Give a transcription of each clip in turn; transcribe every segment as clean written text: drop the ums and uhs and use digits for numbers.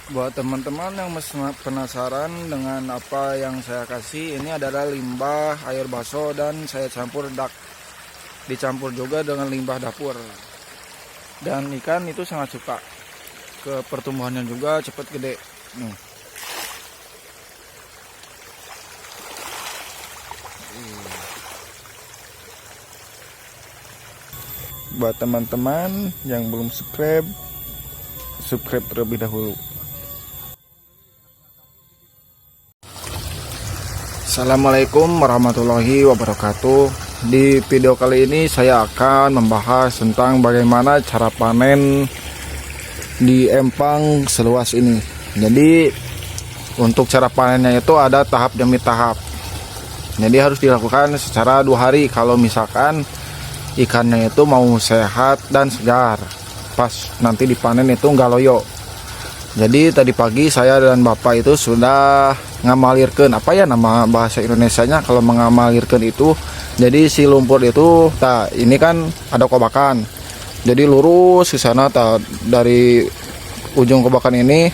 Buat teman-teman yang penasaran dengan apa yang saya kasih, ini adalah limbah air baso dan saya campur dak. Dicampur juga dengan limbah dapur. Dan ikan itu sangat suka. Ke pertumbuhannya juga cepat gede. Nih. Buat teman-teman yang belum subscribe terlebih dahulu. Assalamualaikum warahmatullahi wabarakatuh. Di video kali ini saya akan membahas tentang bagaimana cara panen di empang seluas ini. Jadi untuk cara panennya itu ada tahap demi tahap. Jadi harus dilakukan secara 2 hari kalau misalkan ikannya itu mau sehat dan segar. Pas nanti dipanen itu nggak loyo. Jadi tadi pagi saya dan bapak itu sudah ngamalirkan, apa ya nama bahasa Indonesianya kalau mengamalirkan itu. Jadi si lumpur itu, ini kan ada kobakan. Jadi lurus ke sana, dari ujung kobakan ini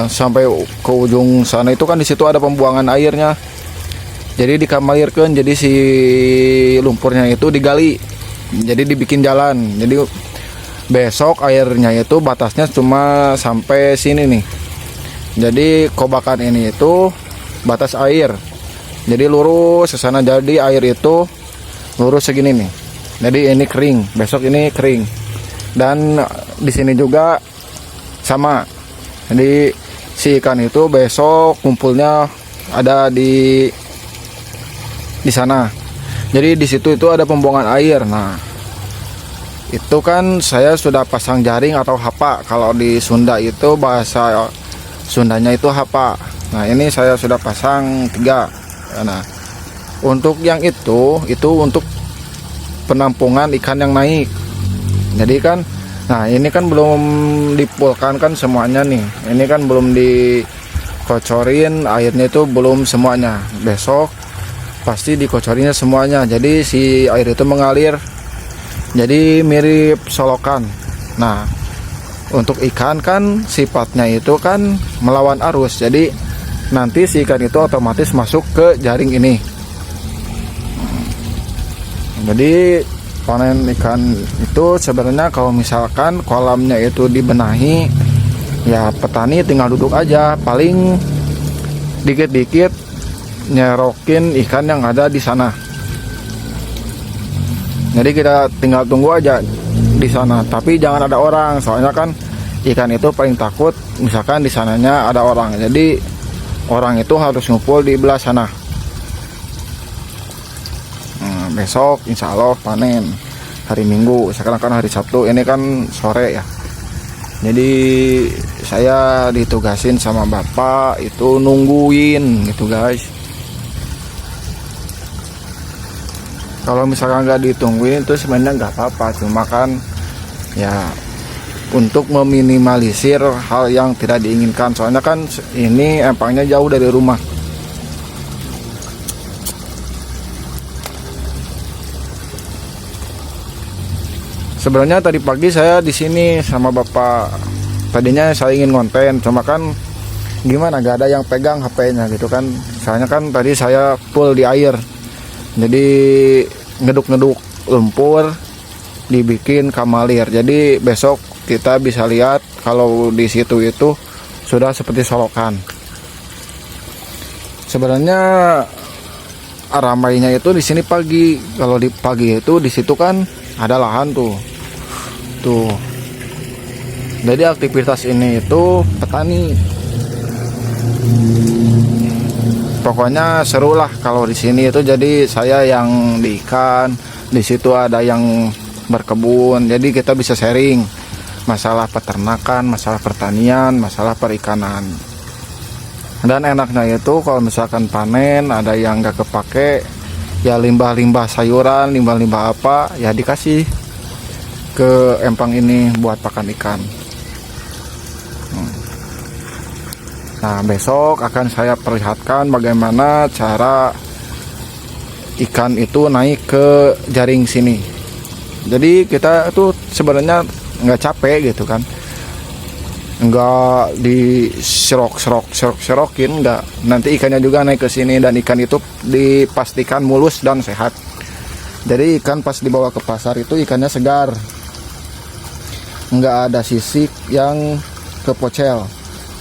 sampai ke ujung sana itu kan di situ ada pembuangan airnya. Jadi dikamalirkan, jadi si lumpurnya itu digali. Jadi dibikin jalan. Jadi besok airnya itu batasnya cuma sampai sini nih. Jadi kobakan ini itu batas air. Jadi lurus ke sana, jadi air itu lurus segini nih. Jadi ini kering, besok ini kering. Dan di sini juga sama. Jadi si ikan itu besok kumpulnya ada di sana. Jadi di situ itu ada pembuangan air. Nah, itu kan saya sudah pasang jaring atau hapa. Kalau di Sunda itu bahasa Sundanya itu hapa. Nah, ini saya sudah pasang 3. Nah, untuk yang itu untuk penampungan ikan yang naik. Jadi kan, nah ini kan belum dipulkan kan semuanya nih. Ini kan belum dikocorin, airnya itu belum semuanya. Besok pasti dikocorinya semuanya. Jadi si air itu mengalir. Jadi mirip solokan. Nah, untuk ikan kan sifatnya itu kan melawan arus. Jadi nanti si ikan itu otomatis masuk ke jaring ini. Jadi panen ikan itu sebenarnya kalau misalkan kolamnya itu dibenahi, ya petani tinggal duduk aja, paling dikit-dikit nyerokin ikan yang ada di sana. Jadi kita tinggal tunggu aja di sana, tapi jangan ada orang, soalnya kan ikan itu paling takut misalkan di sananya ada orang. Jadi orang itu harus ngumpul di belah sana. Besok insya Allah panen hari Minggu, sekarang kan hari Sabtu, ini kan sore ya. Jadi saya ditugasin sama bapak itu nungguin gitu guys. Kalau misalkan nggak ditungguin itu sebenarnya nggak apa-apa, cuma kan ya untuk meminimalisir hal yang tidak diinginkan. Soalnya kan ini empangnya jauh dari rumah. Sebenarnya tadi pagi saya di sini sama bapak. Tadinya saya ingin konten, cuma kan gimana, gak ada yang pegang HP-nya gitu kan. Soalnya kan tadi saya full di air. Jadi ngeduk-ngeduk lumpur dibikin kamalir. Jadi besok kita bisa lihat kalau di situ itu sudah seperti solokan. Sebenarnya ramainya itu di sini pagi. Kalau di pagi itu di situ kan ada lahan tuh. Jadi aktivitas ini itu petani. Pokoknya seru lah kalau di sini itu. Jadi saya yang di ikan, di situ ada yang berkebun. Jadi kita bisa sharing masalah peternakan, masalah pertanian, masalah perikanan. Dan enaknya itu kalau misalkan panen ada yang gak kepake, ya limbah-limbah sayuran, limbah-limbah apa, ya dikasih ke empang ini buat pakan ikan. Nah, besok akan saya perlihatkan bagaimana cara ikan itu naik ke jaring sini. Jadi kita tuh sebenarnya nggak capek gitu kan. enggak serokin, enggak. Nanti ikannya juga naik ke sini, dan ikan itu dipastikan mulus dan sehat. Jadi ikan pas dibawa ke pasar itu ikannya segar, enggak ada sisik yang kepocel.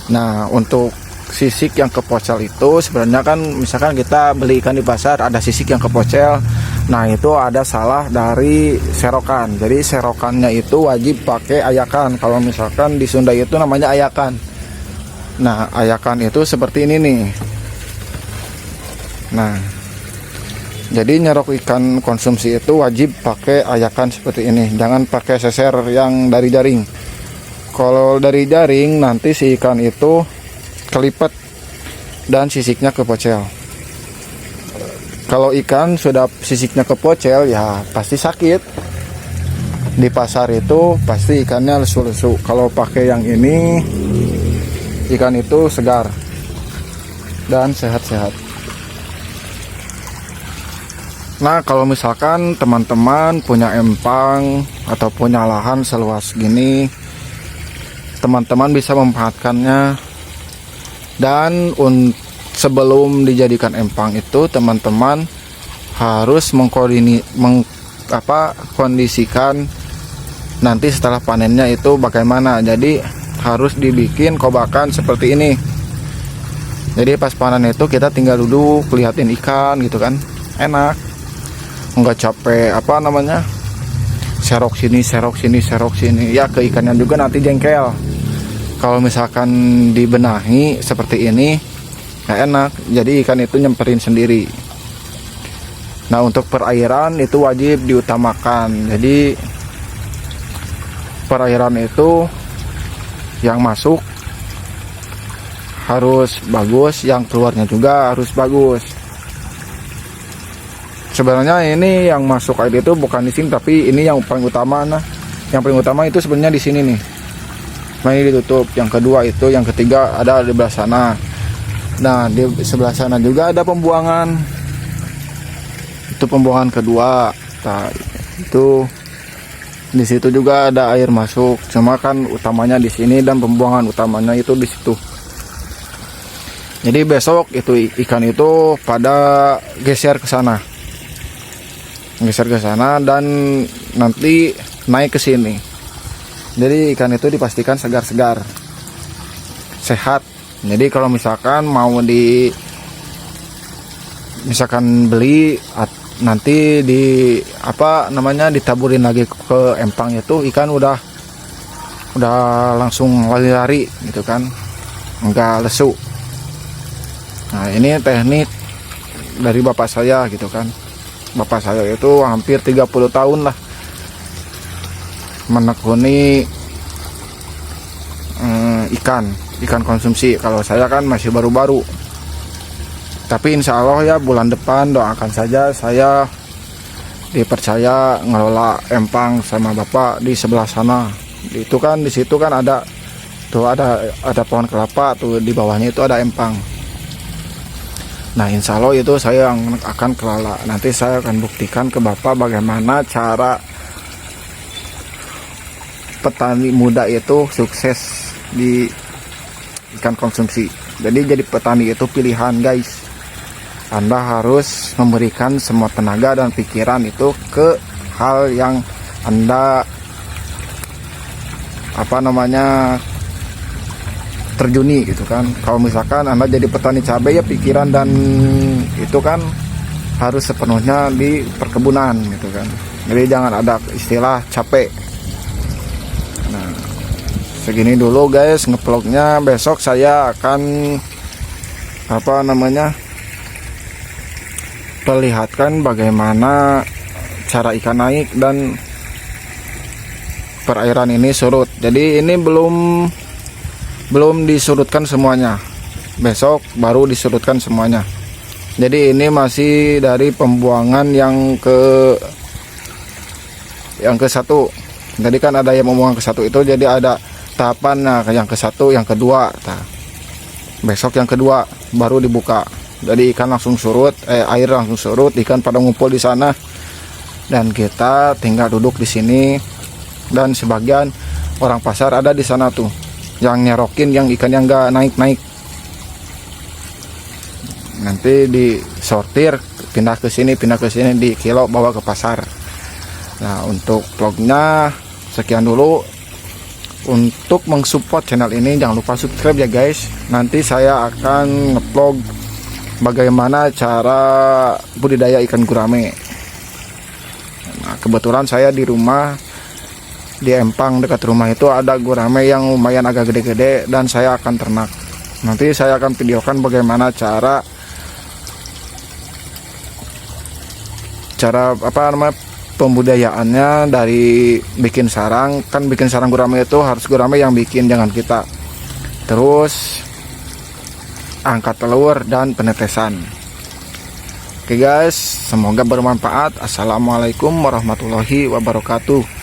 Nah, untuk sisik yang kepocel itu sebenarnya kan, misalkan kita beli ikan di pasar ada sisik yang kepocel, nah itu ada salah dari serokan. Jadi serokannya itu wajib pakai ayakan. Kalau misalkan di Sunda itu namanya ayakan. Nah, ayakan itu seperti ini nih. Nah, jadi nyerok ikan konsumsi itu wajib pakai ayakan seperti ini, jangan pakai seser yang dari jaring. Kalau dari jaring nanti si ikan itu kelipet dan sisiknya kepocel. Kalau ikan sudah sisiknya kepocel ya pasti sakit. Di pasar itu pasti ikannya lesu-lesu. Kalau pakai yang ini, ikan itu segar dan sehat-sehat. Nah, kalau misalkan teman-teman punya empang atau punya lahan seluas gini, teman-teman bisa memanfaatkannya. Dan sebelum dijadikan empang itu, teman-teman harus kondisikan nanti setelah panennya itu bagaimana. Jadi harus dibikin kobakan seperti ini. Jadi pas panen itu kita tinggal duduk liatin ikan gitu kan, enak. Nggak capek serok sini ya, ke ikannya juga nanti jengkel. Kalau misalkan dibenahi seperti ini nggak enak, jadi ikan itu nyemperin sendiri. Nah, untuk perairan itu wajib diutamakan. Jadi perairan itu yang masuk harus bagus, yang keluarnya juga harus bagus. Sebenarnya ini yang masuk air itu bukan di sini, tapi ini yang paling utama. Nah, yang paling utama itu sebenarnya di sini nih. Nah, ini ditutup. Yang kedua itu, yang ketiga ada di belah sana. Nah, di sebelah sana juga ada pembuangan. Itu pembuangan kedua. Nah, itu di situ juga ada air masuk. Cuma kan utamanya di sini dan pembuangan utamanya itu di situ. Jadi besok itu ikan itu pada geser ke sana. Dan nanti naik ke sini. Jadi ikan itu dipastikan segar-segar, sehat. Jadi kalau misalkan mau beli nanti ditaburin lagi ke empang itu, ikan udah langsung lari-lari gitu kan, enggak lesu. Nah, ini teknik dari bapak saya gitu kan. Bapak saya itu hampir 30 tahun lah menekuni ikan konsumsi. Kalau saya kan masih baru-baru, tapi insya Allah ya bulan depan doakan saja saya dipercaya ngelola empang sama bapak di sebelah sana. Itu kan di situ kan ada pohon kelapa tuh, di bawahnya itu ada empang. Nah, insya Allah itu saya yang akan kelola. Nanti saya akan buktikan ke bapak bagaimana cara petani muda itu sukses di ikan konsumsi. Jadi petani itu pilihan, guys. Anda harus memberikan semua tenaga dan pikiran itu ke hal yang Anda terjuni gitu kan. Kalau misalkan Anda jadi petani cabai, ya pikiran dan itu kan harus sepenuhnya di perkebunan gitu kan. Jadi jangan ada istilah capek. Nah, segini dulu guys ngevlognya. Besok saya akan perlihatkan bagaimana cara ikan naik dan perairan ini surut. Jadi ini belum disurutkan semuanya, besok baru disurutkan semuanya. Jadi ini masih dari pembuangan yang ke satu. Jadi kan ada yang membuang ke satu itu, jadi ada tahapan. Nah, yang ke satu, yang kedua. Nah, besok yang kedua baru dibuka. Jadi ikan langsung surut, air langsung surut, ikan pada ngumpul di sana, dan kita tinggal duduk di sini. Dan sebagian orang pasar ada di sana tuh. yang nyerokin yang ikan yang nggak naik-naik. Nanti disortir, pindah ke sini, di kilo, bawa ke pasar. Nah, untuk vlognya sekian dulu. Untuk mensupport channel ini jangan lupa subscribe ya guys. Nanti saya akan ngevlog bagaimana cara budidaya ikan gurame. Nah, kebetulan saya di rumah, di empang dekat rumah itu ada gurame yang lumayan agak gede-gede dan saya akan ternak. Nanti saya akan videokan bagaimana cara pembudayaannya, dari bikin sarang. Kan bikin sarang gurame itu harus gurame yang bikin, jangan kita. Terus angkat telur dan penetesan. Oke guys, semoga bermanfaat. Assalamualaikum warahmatullahi wabarakatuh.